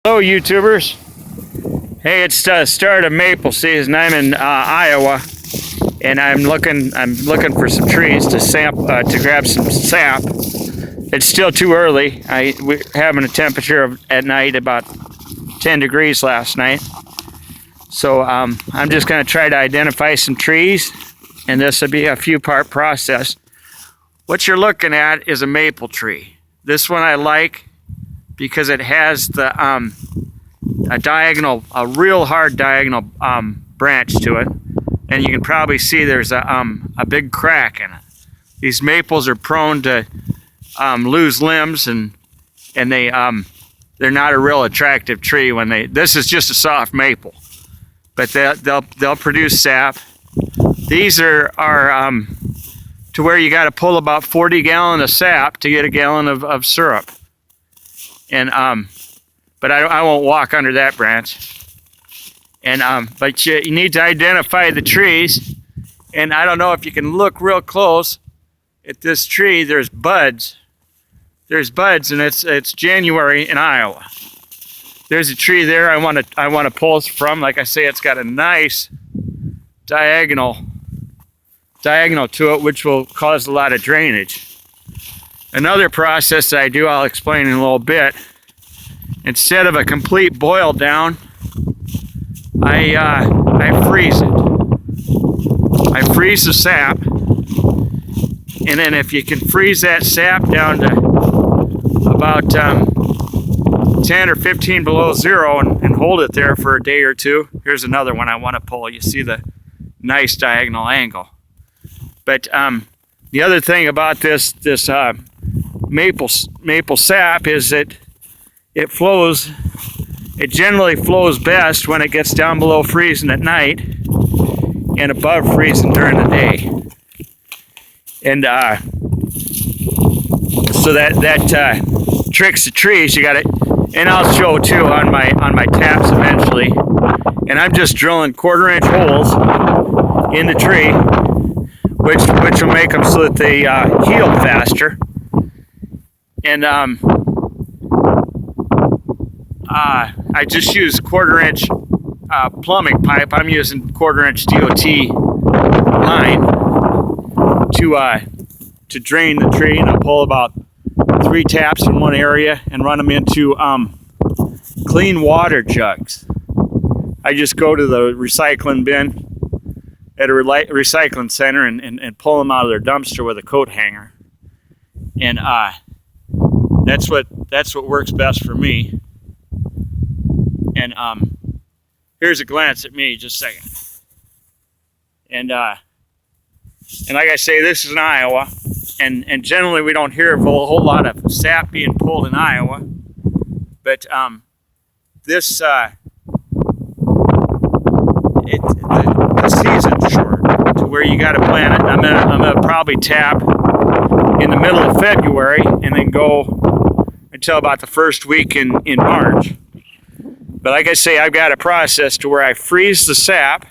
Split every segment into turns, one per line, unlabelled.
Hello YouTubers. Hey, it's the start of maple season. I'm in Iowa, and I'm looking for some trees to grab some sap. It's still too early. We're having a temperature at night about 10 degrees last night. So I'm just going to try to identify some trees, and this will be a few part process. What you're looking at is a maple tree. This one I like because it has the a real hard diagonal branch to it, and you can probably see there's a big crack in it. These maples are prone to lose limbs, and they're not a real attractive tree when they. This is just a soft maple, but they'll produce sap. These are to where you got to pull about 40 gallons of sap to get a gallon of syrup. And but I won't walk under that branch. And but you need to identify the trees. And I don't know if you can look real close at this tree. There's buds. There's buds, and it's January in Iowa. There's a tree there I want to pull from. Like I say, it's got a nice diagonal to it, which will cause a lot of drainage. Another process that I do, I'll explain in a little bit. Instead of a complete boil down, I freeze it. I freeze the sap, and then if you can freeze that sap down to about 10 or 15 below zero and hold it there for a day or two. Here's another one I want to pull. You see the nice diagonal angle. But the other thing about this maple sap is that it generally flows best when it gets down below freezing at night and above freezing during the day. And so that tricks the trees. You got it, and I'll show too on my taps eventually. And I'm just drilling 1/4-inch holes in the tree, which will make them so that they heal faster. And I just use 1/4-inch plumbing pipe. I'm using 1/4-inch DOT line to drain the tree, and I'll pull about 3 taps in one area and run them into clean water jugs. I just go to the recycling bin at a recycling center and pull them out of their dumpster with a coat hanger, and that's what works best for me. And here's a glance at me, just a second. And like I say, this is in Iowa, and generally we don't hear of a whole lot of sap being pulled in Iowa, but this the season's short to where you got to plant it. I'm gonna probably tap in the middle of February and then go until about the first week in March. But like I say, I've got a process to where I freeze the sap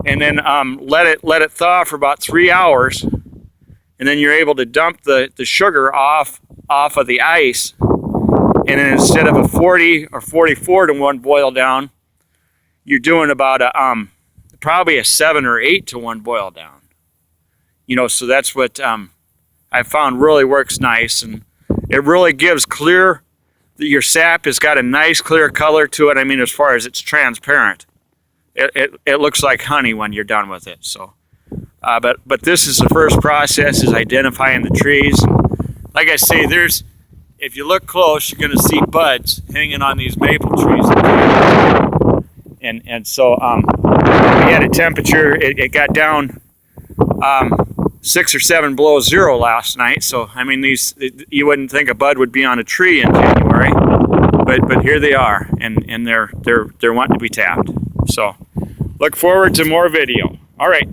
and then let it thaw for about 3 hours, and then you're able to dump the sugar off of the ice. And then instead of a 40 or 44 to 1 boil down, you're doing about probably a 7 or 8 to 1 boil down. You know, so that's what I found really works nice, and it really gives clear. Your sap has got a nice clear color to it. I mean, as far as it's transparent, it looks like honey when you're done with it. So, but this is the first process, is identifying the trees. Like I say, if you look close, you're going to see buds hanging on these maple trees. And so we had a temperature. It got down 6 or 7 below zero last night. So I mean, you wouldn't think a bud would be on a tree in January, but here they are, and they're wanting to be tapped. So look forward to more video. All right.